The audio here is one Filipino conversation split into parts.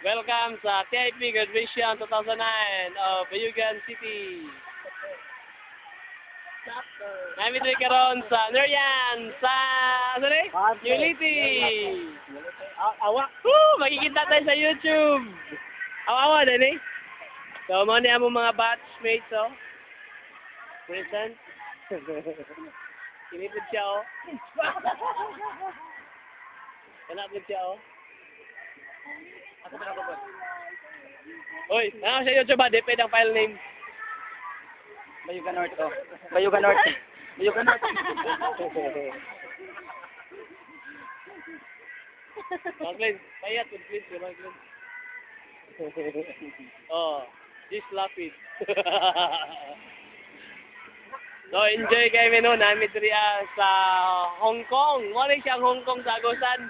Welcome sa TIP Graduation 2009 of Bayugan City. Namin rin karon sa Nerian sa Unity. Awa. Woo! Makikita tayo sa YouTube. Awa din eh. So, mo niya mo mga batchmates, oh. Present. Kinipid siya, oh. Kinapid siya, oh. Ako na ako. Uy, ano sa YouTube ba? Depende ang file name. Bayugan North to. Bayugan North. Bayugan North. Maglen, payat, please, Maglen. Oh, this lapid. So, enjoy kayo no, namin diri sa Hong Kong. Wala siyang Hong Kong sa Agusan.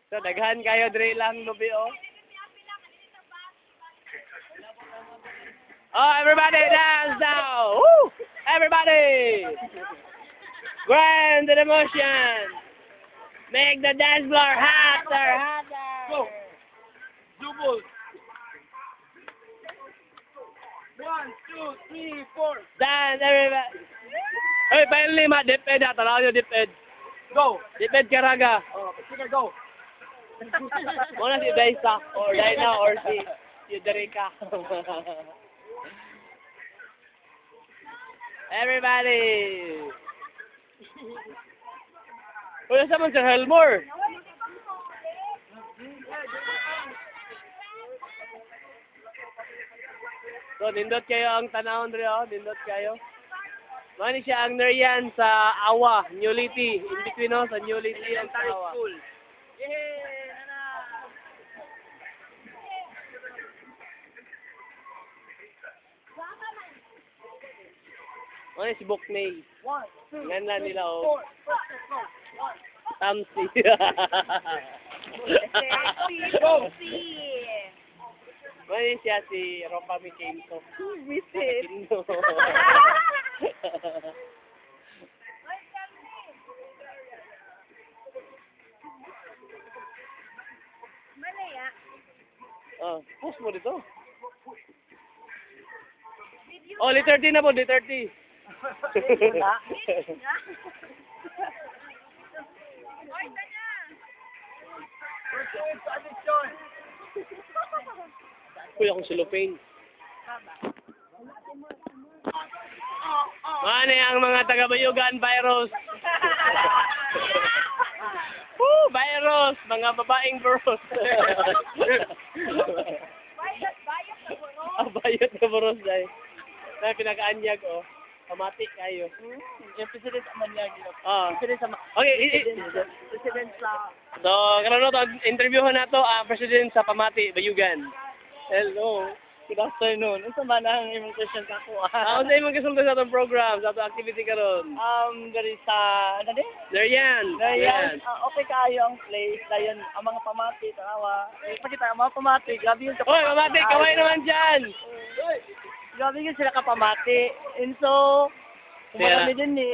So, daghan kayo diri lang lubi, oh. Oh, everybody dance now! Woo! Everybody! Grand the motion! Make the dance floor hotter, hotter! Go! Double! 1, 2, 3, 4! Dance, everybody! Hey, file name ha, Diped ha, tanaw nyo Diped. Go! Diped Caraga. Oh, sige, go! Muna si Daisa, or Daina, or si Derica. Everybody! Wala sa man si Helmore. So, nindot kayo ang tanawon rin, oh. Nindot kayo. Mani siya ang Nerian sa Awa, New Liti. In between, oh, sa New Liti at sa Awa. Mani si Bokney. 1, 2, Ngana nila, oh. 4, Tamsi. Go! Mani siya si Ropa Mikenso. Visit! Kindo. Oh, post mo dito. Oh, letter T na po, letter T. Kuya kong silupin. Mane ang mga taga-Bayugan virus. Woo, virus, mga babaeng virus. Bayot na virus dahil. Na pinakaanyag, oh. Pamati kayo. Yung president naman niya, Ah. president sa... Okay, President sa... so, karon na to, interviewhan na to ang president sa Pamati, Bayugan. Hello. Good afternoon. Ano man ang imong question sa ako? Ano imong kasulti sa atong program, sa atong activity karon? Dari sa... Ano din? Nerian. Dayan, okay kayo ang place. Dayan, ang mga pamati, tanawa. Pakita, ang mga pamati, grabe yung Hoy, Pamati, kaway naman dyan. Grabe yung sila kapamati. And so, Sira. marami din eh.